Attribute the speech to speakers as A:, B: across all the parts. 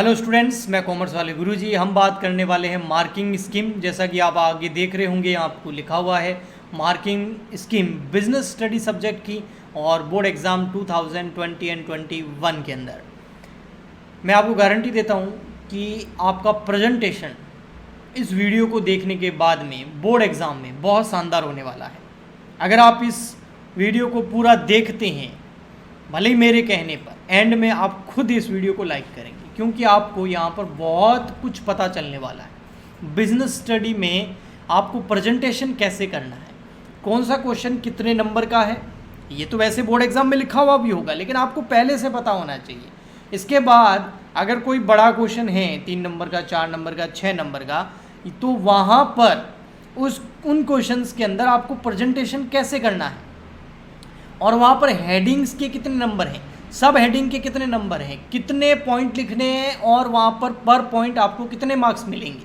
A: Hello students, मैं commerce वाले गुरुजी। हम बात करने वाले हैं मार्किंग स्कीम। जैसा कि आप आगे देख रहे होंगे, आपको लिखा हुआ है marking scheme business study subject की और बोर्ड एग्ज़ाम 2020 एंड 21 के अंदर। मैं आपको गारंटी देता हूं कि आपका प्रेजेंटेशन इस वीडियो को देखने के बाद में बोर्ड एग्ज़ाम में बहुत शानदार होने वाला है। अगर आप इस वीडियो को पूरा देखते हैं, भले ही मेरे कहने पर, एंड में आप खुद इस वीडियो को लाइक करेंगे, क्योंकि आपको यहाँ पर बहुत कुछ पता चलने वाला है। बिजनेस स्टडी में आपको प्रेजेंटेशन कैसे करना है, कौन सा क्वेश्चन कितने नंबर का है, ये तो वैसे बोर्ड एग्जाम में लिखा हुआ भी होगा, लेकिन आपको पहले से पता होना चाहिए। इसके बाद अगर कोई बड़ा क्वेश्चन है 3 नंबर का, 4 नंबर का, 6 नंबर का, तो वहाँ पर उन क्वेश्चंस के अंदर आपको प्रेजेंटेशन कैसे करना है और वहाँ पर हेडिंग्स के कितने नंबर हैं, सब हेडिंग के कितने नंबर हैं, कितने पॉइंट लिखने हैं और वहाँ पर पॉइंट आपको कितने मार्क्स मिलेंगे।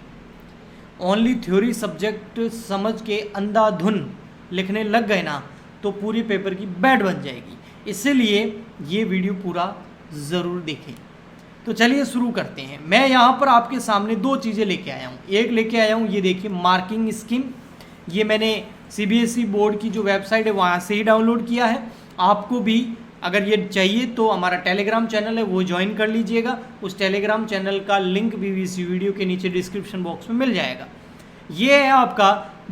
A: ओनली थ्योरी सब्जेक्ट समझ के अंधाधुन लिखने लग गए ना तो पूरी पेपर की बैड बन जाएगी। इसीलिए ये वीडियो पूरा ज़रूर देखें। तो चलिए शुरू करते हैं। मैं यहाँ पर आपके सामने 2 चीज़ें लेके आया हूँ। एक लेके आया हूँ, ये देखिए मार्किंग स्कीम। ये मैंने CBSE बोर्ड की जो वेबसाइट है वहाँ से ही डाउनलोड किया है। आपको भी अगर ये चाहिए तो हमारा टेलीग्राम चैनल है, वो ज्वाइन कर लीजिएगा। उस टेलीग्राम चैनल का लिंक भी इस वीडियो के नीचे डिस्क्रिप्शन बॉक्स में मिल जाएगा। ये है आपका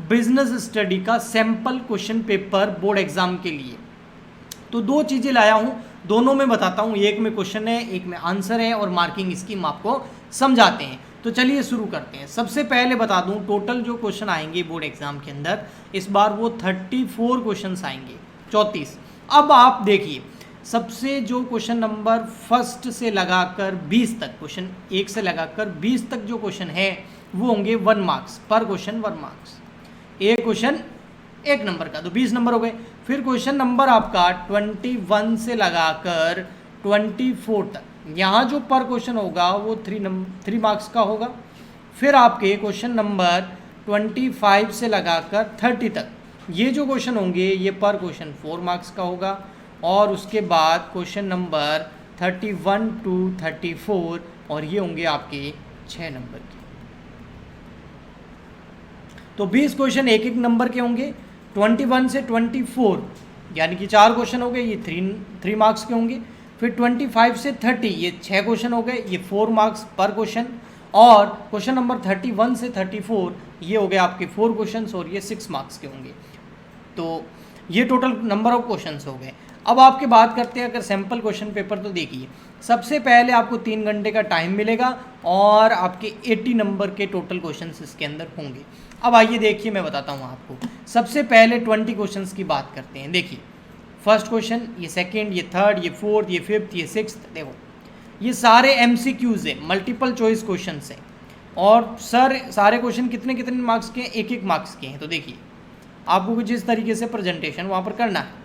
A: बिजनेस स्टडी का sample question paper board exam के लिए। तो 2 चीज़ें लाया हूँ, दोनों में बताता हूँ। एक में क्वेश्चन है, एक में आंसर है, और मार्किंग स्कीम आपको समझाते हैं। तो चलिए शुरू करते हैं। सबसे पहले बता दूं, टोटल जो क्वेश्चन आएंगे बोर्ड एग्जाम के अंदर इस बार वो 34 क्वेश्चंस आएंगे, 34। अब आप देखिए, सबसे जो क्वेश्चन नंबर 1 से लगाकर 20 तक, क्वेश्चन 1 से लगाकर 20 तक जो क्वेश्चन है वो होंगे 1 मार्क्स पर क्वेश्चन, 1 मार्क्स। एक क्वेश्चन 1 नंबर का तो 20 नंबर हो गए। फिर क्वेश्चन नंबर आपका 21 से लगाकर 24 तक, यहाँ जो पर क्वेश्चन होगा वो 3 मार्क्स का होगा। फिर आपके क्वेश्चन नंबर 25 से लगाकर 30 तक, ये जो क्वेश्चन होंगे ये पर क्वेश्चन 4 मार्क्स का होगा। और उसके बाद क्वेश्चन नंबर 31 to 34, और ये होंगे आपके 6 नंबर के। तो 20 क्वेश्चन 1 नंबर के होंगे। 21 से 24 यानी कि 4 क्वेश्चन हो गए, ये 3 मार्क्स के होंगे। फिर 25 से 30 ये 6 क्वेश्चन हो गए, ये 4 मार्क्स पर क्वेश्चन। और क्वेश्चन नंबर 31 से 34 ये हो गए आपके 4 क्वेश्चन और ये 6 मार्क्स के होंगे। तो ये टोटल नंबर ऑफ क्वेश्चंस हो गए। अब आपकी बात करते हैं अगर सैम्पल क्वेश्चन पेपर, तो देखिए सबसे पहले आपको 3 घंटे का टाइम मिलेगा और आपके 80 नंबर के टोटल क्वेश्चंस इसके अंदर होंगे। अब आइए देखिए, मैं बताता हूँ आपको। सबसे पहले 20 क्वेश्चंस की बात करते हैं। देखिए फर्स्ट क्वेश्चन, ये सेकंड, ये थर्ड, ये फोर्थ, ये फिफ्थ, ये सिक्स्थ। देखो ये सारे MCQs है, मल्टीपल चॉइस क्वेश्चन है। और सारे क्वेश्चन कितने कितने मार्क्स के हैं, 1 मार्क्स के हैं। तो देखिए आपको कुछ इस तरीके से प्रेजेंटेशन वहाँ पर करना है।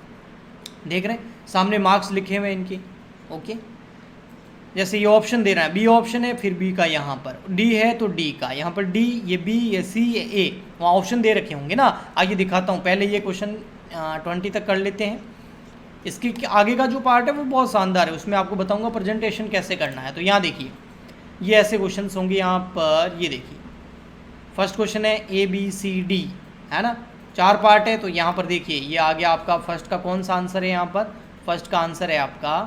A: देख रहे हैं सामने मार्क्स लिखे हुए हैं इनके, ओके। जैसे ये ऑप्शन दे रहा है, बी ऑप्शन है, फिर बी का यहाँ पर डी है तो डी का यहाँ पर डी, ये बी, ये सी, ये ए, वहाँ ऑप्शन दे रखे होंगे ना। आइए दिखाता हूँ। पहले ये क्वेश्चन 20 तक कर लेते हैं। इसके आगे का जो पार्ट है वो बहुत शानदार है, उसमें आपको बताऊँगा प्रेजेंटेशन कैसे करना है। तो यहाँ देखिए ये ऐसे क्वेश्चन होंगे यहाँ पर। ये देखिए फर्स्ट क्वेश्चन है ABCD, है ना, 4 पार्ट है। तो यहाँ पर देखिए ये आ गया आपका फर्स्ट का कौन सा आंसर है, यहाँ पर फर्स्ट का आंसर है आपका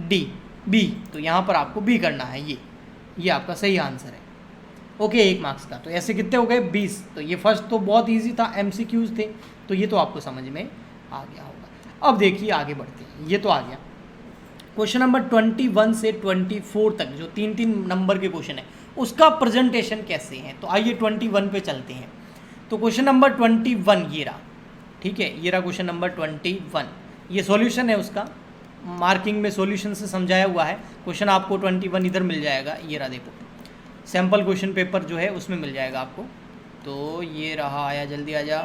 A: बी। तो यहाँ पर आपको बी करना है, ये आपका सही आंसर है, ओके, 1 मार्क्स का। तो ऐसे कितने हो गए, 20। तो ये फर्स्ट तो बहुत इजी था, MCQs थे, तो ये तो आपको समझ में आ गया होगा। अब देखिए आगे बढ़ते हैं। ये तो आ गया क्वेश्चन नंबर 21 से 24 तक, जो 3 नंबर के क्वेश्चन है उसका प्रेजेंटेशन कैसे है। तो आइए 21 पे चलते हैं। तो क्वेश्चन नंबर 21 ये रहा, ठीक है, ये रहा क्वेश्चन नंबर 21। ये सॉल्यूशन है उसका, मार्किंग में सॉल्यूशन से समझाया हुआ है। क्वेश्चन आपको 21 इधर मिल जाएगा, ये रहा, देखो सैम्पल क्वेश्चन पेपर जो है उसमें मिल जाएगा आपको। तो ये रहा, आया जल्दी आ जा,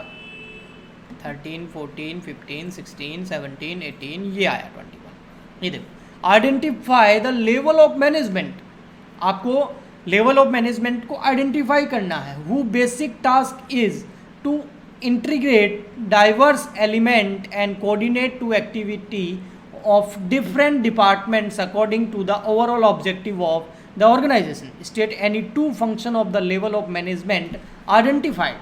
A: 13, 14, 15, 16, 17, 18, ये आया 21। ये देखो, identify the level of management. आपको लेवल ऑफ मैनेजमेंट को आइडेंटिफाई करना है। Who basic task is to integrate diverse element and coordinate to activity of different departments according to the overall objective of the organisation state any two function of the level of management identified.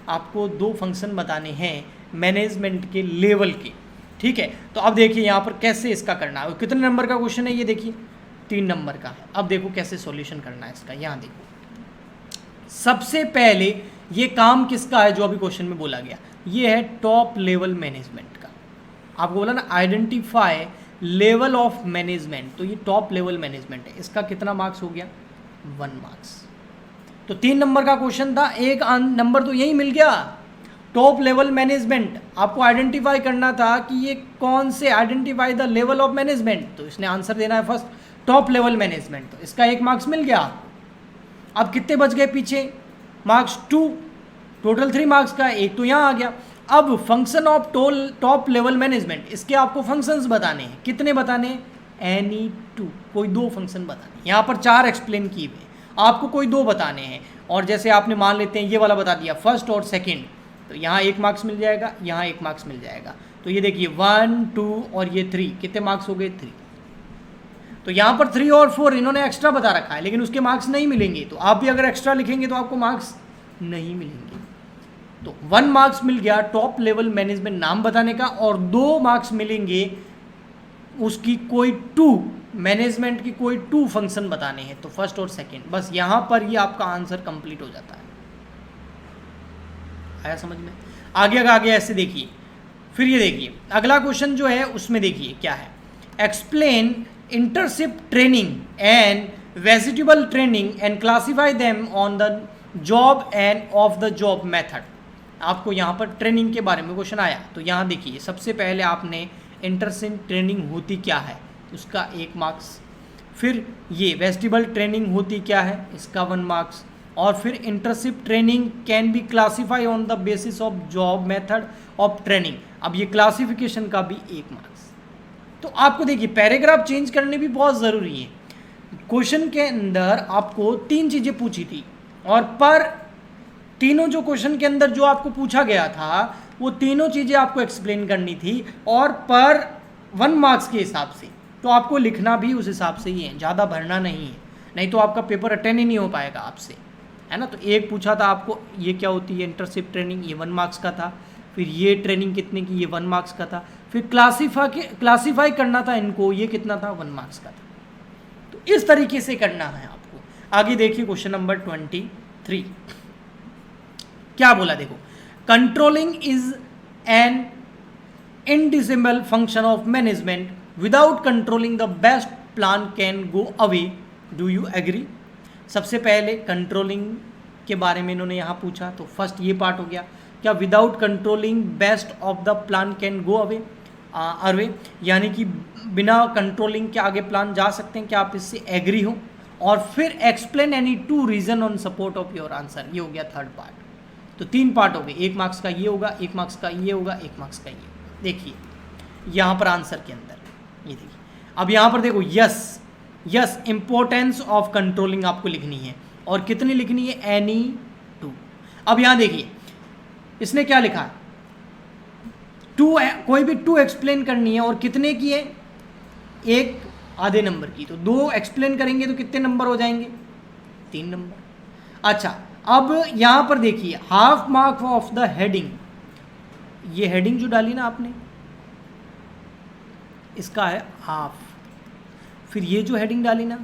A: आपको दो function बताने हैं management के level के, ठीक है। तो अब देखिए यहाँ पर कैसे इसका करना है, कितने नंबर का क्वेश्चन है ये देखिए, 3 नंबर का है। अब देखो कैसे सॉल्यूशन करना है इसका, यहाँ देखो सबसे पहले ये काम किसका है जो अभी क्वेश्चन में बोला गया, ये है टॉप लेवल मैनेजमेंट का। आपको बोला ना आइडेंटिफाई लेवल ऑफ मैनेजमेंट, तो ये टॉप लेवल मैनेजमेंट है, इसका कितना मार्क्स हो गया 1 मार्क्स। तो 3 नंबर का क्वेश्चन था, 1 नंबर तो यही मिल गया। टॉप लेवल मैनेजमेंट आपको आइडेंटिफाई करना था कि ये कौन से, identify the level of management, तो इसने आंसर देना है फर्स्ट टॉप लेवल मैनेजमेंट, तो इसका 1 मार्क्स मिल गया। अब कितने बच गए पीछे मार्क्स 2, टोटल 3 मार्क्स का, 1 तो यहाँ आ गया। अब function of top level management, इसके आपको फंक्शंस बताने हैं, कितने बताने हैं, एनी 2, कोई 2 फंक्शन बताने हैं। यहाँ पर 4 एक्सप्लेन किए हुए, आपको कोई 2 बताने हैं। और जैसे आपने मान लेते हैं ये वाला बता दिया फर्स्ट और सेकंड, तो यहाँ 1 मार्क्स मिल जाएगा, यहाँ 1 मार्क्स मिल जाएगा। तो ये देखिए 1 2 और ये 3, कितने मार्क्स हो गए 3। तो यहाँ पर 3 और 4 इन्होंने एक्स्ट्रा बता रखा है, लेकिन उसके मार्क्स नहीं मिलेंगे। तो आप भी अगर एक्स्ट्रा लिखेंगे तो आपको मार्क्स नहीं मिलेंगे। तो 1 मार्क्स मिल गया टॉप लेवल मैनेजमेंट नाम बताने का, और 2 मार्क्स मिलेंगे उसकी कोई 2 मैनेजमेंट की कोई 2 फंक्शन बताने हैं, तो फर्स्ट और सेकंड। बस यहाँ पर ही आपका आंसर कंप्लीट हो जाता है। आया समझ में? आगे आगे ऐसे देखिए, फिर ये देखिए अगला क्वेश्चन जो है उसमें देखिए क्या है, explain internship training and vegetable training and classify them on the job end of the job method. आपको यहाँ पर ट्रेनिंग के बारे में क्वेश्चन आया, तो यहाँ देखिए सबसे पहले आपने इंटर्नशिप ट्रेनिंग होती क्या है, उसका 1 मार्क्स। फिर ये वेजिटेबल ट्रेनिंग होती क्या है, इसका 1 मार्क्स। और फिर internship training can be classify on the basis of job method of training, अब ये क्लासिफिकेशन का भी 1 मार्क्स। तो आपको देखिए पैराग्राफ चेंज करने भी बहुत ज़रूरी है। क्वेश्चन के अंदर आपको 3 चीज़ें पूछी थी, और पर तीनों जो क्वेश्चन के अंदर जो आपको पूछा गया था वो तीनों चीज़ें आपको एक्सप्लेन करनी थी, और पर 1 मार्क्स के हिसाब से। तो आपको लिखना भी उस हिसाब से ही है, ज़्यादा भरना नहीं है, नहीं तो आपका पेपर अटेंड ही नहीं हो पाएगा आपसे, है ना। तो एक पूछा था आपको ये क्या होती है इंटर्नशिप ट्रेनिंग, ये 1 मार्क्स का था। फिर ये ट्रेनिंग कितने की, ये 1 मार्क्स का था। फिर क्लासीफाई करना था इनको, ये कितना था 1 मार्क्स का था। तो इस तरीके से करना है आपको। आगे देखिए क्वेश्चन नंबर 23 क्या बोला, देखो controlling is an indispensable function of management, without controlling the best plan can go away, do you agree. सबसे पहले कंट्रोलिंग के बारे में इन्होंने यहाँ पूछा, तो फर्स्ट ये पार्ट हो गया, क्या without controlling best of the plan can go away away, यानी कि बिना कंट्रोलिंग के आगे प्लान जा सकते हैं, क्या आप इससे एग्री हो। और फिर explain any 2 reason on support of your answer, ये हो गया थर्ड पार्ट। तो 3 पार्ट हो गए, 1 मार्क्स का ये होगा, 1 मार्क्स का ये होगा, 1 मार्क्स का ये होगा। देखिए यहाँ पर आंसर के अंदर ये देखिए, अब यहाँ पर देखो यस इंपॉर्टेंस ऑफ कंट्रोलिंग आपको लिखनी है, और कितनी लिखनी है, एनी 2। अब यहाँ देखिए इसने क्या लिखा है, 2, कोई भी 2 एक्सप्लेन करनी है, और कितने की है, 1 आधे नंबर की। तो 2 एक्सप्लेन करेंगे तो कितने नंबर हो जाएंगे, 3 नंबर। अच्छा अब यहाँ पर देखिए half mark of the heading, ये हेडिंग जो डाली ना आपने इसका है हाफ। फिर ये जो हेडिंग डाली ना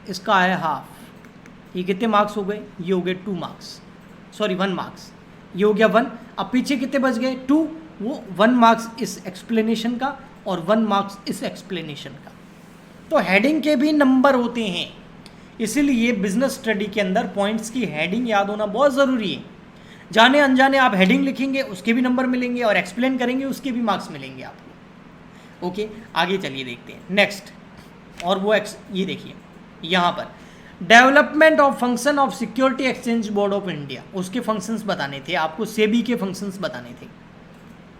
A: इसका है हाफ। ये कितने मार्क्स हो गए, ये हो गए 2 मार्क्स, सॉरी 1 मार्क्स, ये हो गया 1। अब पीछे कितने बच गए 2, वो 1 मार्क्स इस एक्सप्लेनेशन का और 1 मार्क्स इस एक्सप्लेनेशन का। तो हेडिंग के भी नंबर होते हैं, इसीलिए बिजनेस स्टडी के अंदर पॉइंट्स की हेडिंग याद होना बहुत ज़रूरी है। जाने अनजाने आप हेडिंग लिखेंगे उसके भी नंबर मिलेंगे, और एक्सप्लेन करेंगे उसके भी मार्क्स मिलेंगे आपको। ओके आगे चलिए देखते हैं नेक्स्ट, और वो ये देखिए यहाँ पर development of function of security exchange board of India, उसके फंक्शंस बताने थे आपको, सेबी के फंक्शंस बताने थे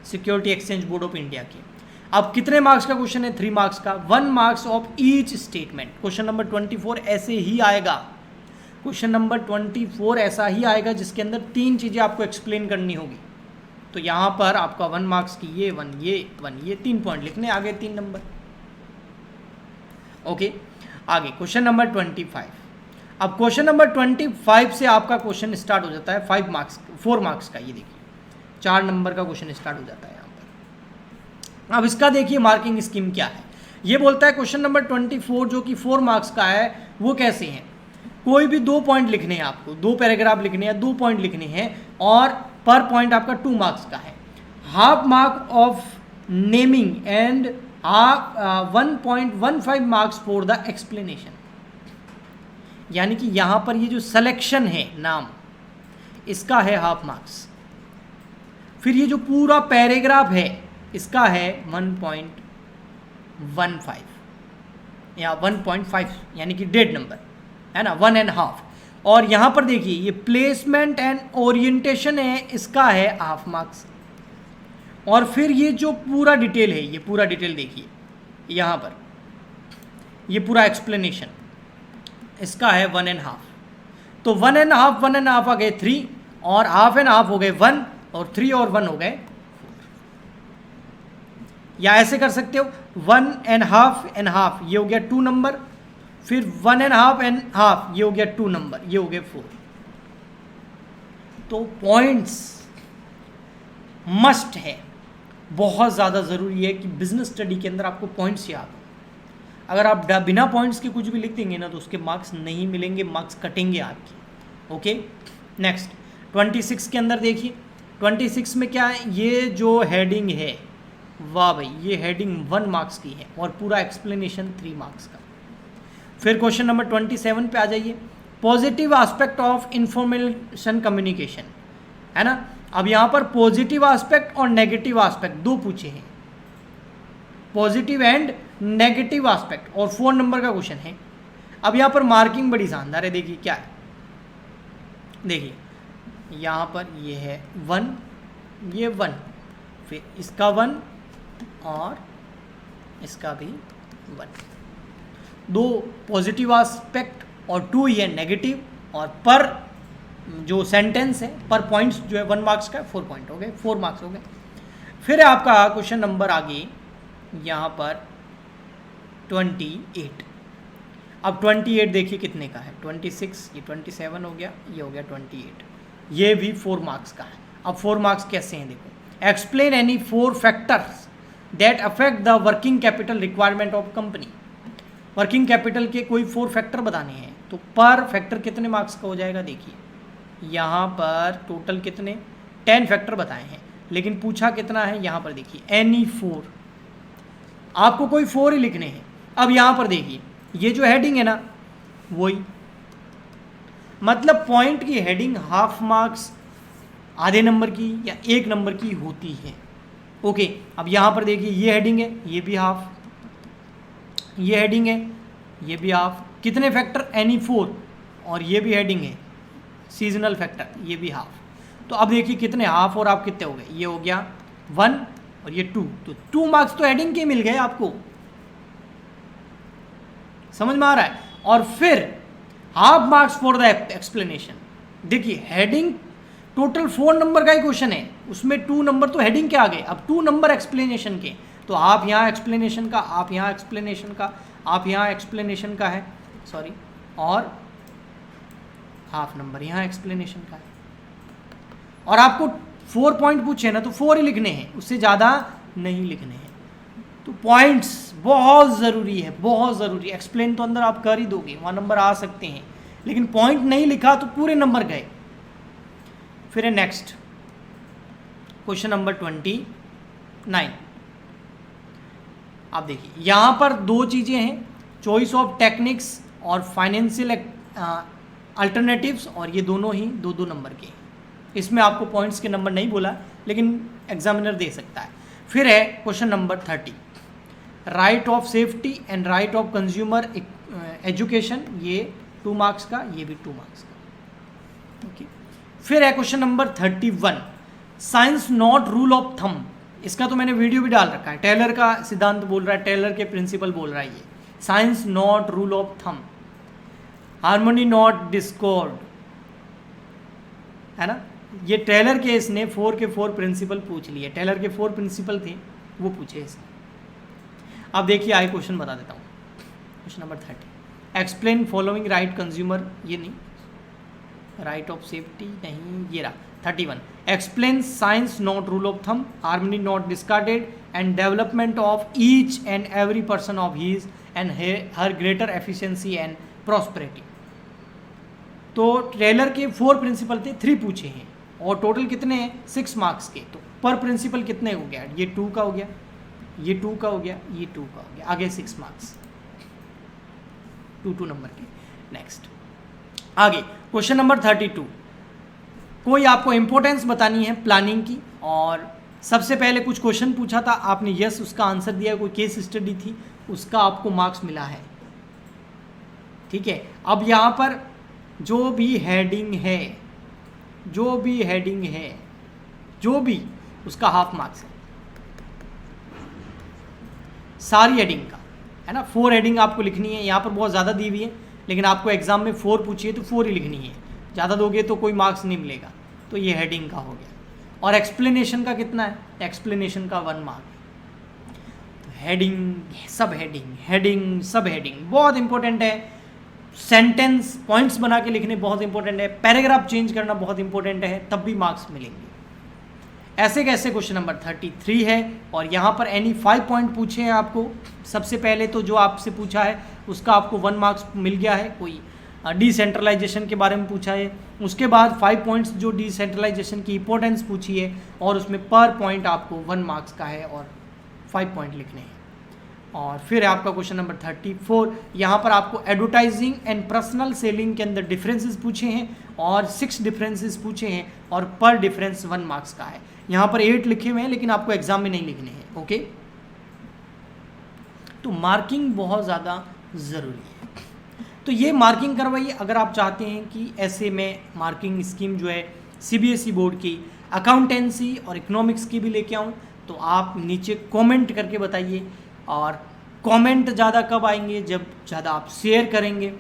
A: security exchange board of India के। अब कितने मार्क्स का क्वेश्चन है, 3 मार्क्स का, 1 marks of each statement. Question number 24 ऐसे ही आएगा, क्वेश्चन नंबर 24 ऐसा ही आएगा जिसके अंदर 3 चीज़ें आपको एक्सप्लेन करनी होगी। तो यहाँ पर आपका 1 मार्क्स की ये 1 ये 1 ये 3 पॉइंट लिखने, आगे 3 नंबर। ओके आगे क्वेश्चन नंबर 25। अब क्वेश्चन नंबर 25 से आपका क्वेश्चन स्टार्ट हो जाता है 4 मार्क्स का। ये देखिए 4 नंबर का क्वेश्चन स्टार्ट हो जाता है यहाँ पर। अब इसका देखिए मार्किंग स्कीम क्या है। ये बोलता है क्वेश्चन नंबर 24 जो कि 4 मार्क्स का है वो कैसे हैं। कोई भी 2 पॉइंट लिखने हैं आपको, 2 पैराग्राफ लिखने हैं, 2 पॉइंट लिखने हैं और पर पॉइंट आपका 2 मार्क्स का है। Half mark of naming and 1.15 marks for the explanation. यानी कि यहां पर ये जो सिलेक्शन है नाम, इसका है हाफ मार्क्स। फिर ये जो पूरा पैराग्राफ है इसका है 1.15 या 1.5 यानी कि डेढ़ नंबर है ना, 1.5। और यहां पर देखिए ये प्लेसमेंट एंड ओरिएंटेशन है, इसका है हाफ मार्क्स। और फिर ये जो पूरा डिटेल है, ये पूरा डिटेल देखिए यहाँ पर, ये पूरा एक्सप्लेनेशन इसका है 1.5। तो 1.5 आ गए 3 और 1/2 हो गए 1 और 3 और 1 हो गए 4। या ऐसे कर सकते हो 1.5 ये हो गया 2 नंबर, फिर 1.5 ये हो गया 2 नंबर, ये हो गए 4। तो पॉइंट्स मस्ट है, बहुत ज़्यादा ज़रूरी है कि बिजनेस स्टडी के अंदर आपको पॉइंट्स याद हो। अगर आप बिना पॉइंट्स के कुछ भी लिख देंगे ना तो उसके मार्क्स नहीं मिलेंगे, मार्क्स कटेंगे आपके। ओके, नेक्स्ट 26 के अंदर देखिए 26 में क्या है, ये जो हेडिंग है, वाह भाई, ये हेडिंग 1 मार्क्स की है और पूरा एक्सप्लेनेशन 3 मार्क्स का। फिर क्वेश्चन नंबर 27 पे आ जाइए, positive aspect of information communication, है ना। अब यहाँ पर पॉजिटिव एस्पेक्ट और नेगेटिव एस्पेक्ट 2 पूछे हैं, पॉजिटिव एंड नेगेटिव एस्पेक्ट, और 4 नंबर का क्वेश्चन है। अब यहाँ पर मार्किंग बड़ी शानदार है, देखिए क्या है, देखिए यहाँ पर ये है 1, ये 1, फिर इसका 1 और इसका भी 1, 2 पॉजिटिव एस्पेक्ट और 2 ये नेगेटिव, और पर जो सेंटेंस है पर पॉइंट्स जो है 1 मार्क्स का 4 पॉइंट हो गए, 4 मार्क्स हो गए। फिर है आपका क्वेश्चन नंबर आगे यहाँ पर 28। अब 28 देखिए कितने का है, 26, ये 27 हो गया, ये हो गया 28, ये भी 4 मार्क्स का है। अब 4 मार्क्स कैसे हैं देखो, explain any 4 factors that affect the working capital requirement of company. Working capital के कोई 4 फैक्टर बताने हैं, तो पर फैक्टर कितने मार्क्स का हो जाएगा, देखिए यहाँ पर टोटल कितने 10 फैक्टर बताए हैं, लेकिन पूछा कितना है, यहाँ पर देखिए एनी 4, आपको कोई 4 ही लिखने हैं। अब यहाँ पर देखिए ये जो हेडिंग है ना, वही मतलब पॉइंट की हेडिंग हाफ मार्क्स, आधे नंबर की या 1 नंबर की होती है। ओके, अब यहाँ पर देखिए ये हेडिंग है, ये भी हाफ, ये हेडिंग है, ये भी हाफ, कितने फैक्टर एनी 4, और ये भी हेडिंग है सीजनल फैक्टर, ये भी हाफ। तो अब देखिए कितने हाफ और आप कितने हो गए, ये हो गया 1 और ये 2, तो 2 मार्क्स तो हेडिंग के मिल गए आपको, समझ में आ रहा है। और फिर half marks for the explanation, देखिए हेडिंग टोटल 4 नंबर का ही क्वेश्चन है, उसमें 2 नंबर तो हेडिंग के आ गए, अब 2 नंबर एक्सप्लेनेशन के, तो आप यहाँ एक्सप्लेनेशन का, आप यहाँ एक्सप्लेनेशन का, आप यहाँ एक्सप्लेनेशन का है, सॉरी, और हाफ नंबर यहाँ एक्सप्लेनेशन का है। और आपको 4 पॉइंट पूछे ना तो 4 ही लिखने हैं, उससे ज़्यादा नहीं लिखने हैं। तो पॉइंट्स बहुत ज़रूरी है, बहुत ज़रूरी। एक्सप्लेन तो अंदर आप कर ही दोगे, वहाँ नंबर आ सकते हैं, लेकिन पॉइंट नहीं लिखा तो पूरे नंबर गए। फिर है नेक्स्ट क्वेश्चन नंबर 29। आप देखिए यहाँ पर 2 चीज़ें हैं, चॉइस ऑफ टेक्निक्स और फाइनेंशियल अल्टरनेटिव्स, और ये दोनों ही 2-2 नंबर के हैं। इसमें आपको पॉइंट्स के नंबर नहीं बोला, लेकिन एग्जामिनर दे सकता है। फिर है question number 30, right of safety and right of consumer education, ये 2 मार्क्स का, ये भी 2 मार्क्स का। ओके, फिर है question number 31, science not rule of thumb. इसका तो मैंने वीडियो भी डाल रखा है, टेलर का सिद्धांत बोल रहा है, टेलर के प्रिंसिपल बोल रहा है ये, science not rule of thumb, harmony not Discord, है ना। ये टेलर के इसने 4 के 4 प्रिंसिपल पूछ लिए, टेलर के 4 प्रिंसिपल थे वो पूछे इसने। अब देखिए आगे क्वेश्चन बता देता हूँ, question number 30। Explain following right consumer, ये नहीं, राइट ऑफ सेफ्टी नहीं, ये रहा 31, explain science not rule of thumb, harmony not discarded and development of each and every person of his and her greater efficiency and prosperity. तो Taylor के 4 principal थे, 3 पूछे हैं और टोटल कितने हैं 6 मार्क्स के। तो पर प्रिंसिपल कितने हो गया, ये 2 का हो गया, ये 2 का हो गया, ये 2 का हो गया, आगे 6 मार्क्स 2 नंबर के। नेक्स्ट आगे क्वेश्चन नंबर 32, कोई आपको इंपॉर्टेंस बतानी है प्लानिंग की, और सबसे पहले कुछ क्वेश्चन पूछा था, आपने यस उसका आंसर दिया, कोई केस स्टडी थी उसका आपको मार्क्स मिला है, ठीक है। अब यहाँ पर जो भी हेडिंग है, जो भी हेडिंग है, जो भी उसका हाफ मार्क्स है, सारी हेडिंग का, है ना। 4 हेडिंग आपको लिखनी है, यहाँ पर बहुत ज़्यादा दी हुई है लेकिन आपको एग्जाम में 4 पूछी है तो 4 ही लिखनी है, ज़्यादा दोगे तो कोई मार्क्स नहीं मिलेगा। तो ये हेडिंग का हो गया। और एक्सप्लेनेशन का कितना है, एक्सप्लेनेशन का 1 मार्क है। तो हेडिंग, सब हेडिंग, हेडिंग सब हेडिंग बहुत इंपॉर्टेंट है। सेंटेंस पॉइंट्स बना के लिखने बहुत इंपॉर्टेंट है, पैराग्राफ चेंज करना बहुत इंपॉर्टेंट है, तब भी मार्क्स मिलेंगे। ऐसे कैसे क्वेश्चन नंबर 33 है और यहाँ पर एनी 5 पॉइंट पूछे हैं आपको। सबसे पहले तो जो आपसे पूछा है उसका आपको 1 मार्क्स मिल गया है, कोई डिसेंट्रलाइजेशन के बारे में पूछा है। उसके बाद 5 पॉइंट्स जो डिसेंट्रलाइजेशन की इंपॉर्टेंस पूछी है और उसमें पर पॉइंट आपको 1 मार्क्स का है और 5 पॉइंट लिखने हैं। और फिर आपका क्वेश्चन नंबर 34, यहाँ पर आपको एडवर्टाइजिंग एंड पर्सनल सेलिंग के अंदर डिफरेंसेस पूछे हैं और 6 डिफरेंसेस पूछे हैं और पर डिफरेंस 1 मार्क्स का है। यहाँ पर 8 लिखे हुए हैं लेकिन आपको एग्जाम में नहीं लिखने हैं, ओके। तो मार्किंग बहुत ज़्यादा ज़रूरी है। तो ये मार्किंग करवाइए अगर आप चाहते हैं कि ऐसे में मार्किंग स्कीम जो है CBSE बोर्ड की अकाउंटेंसी और इकोनॉमिक्स की भी लेके आऊँ, तो आप नीचे कमेंट करके बताइए। और कमेंट ज़्यादा कब आएंगे, जब ज़्यादा आप शेयर करेंगे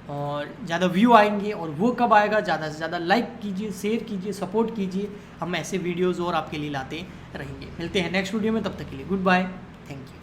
A: और ज़्यादा व्यू आएंगे। और वो कब आएगा, ज़्यादा से ज़्यादा लाइक कीजिए, शेयर कीजिए, सपोर्ट कीजिए। हम ऐसे वीडियोज़ और आपके लिए लाते रहेंगे। मिलते हैं नेक्स्ट वीडियो में, तब तक के लिए गुड बाय, थैंक यू।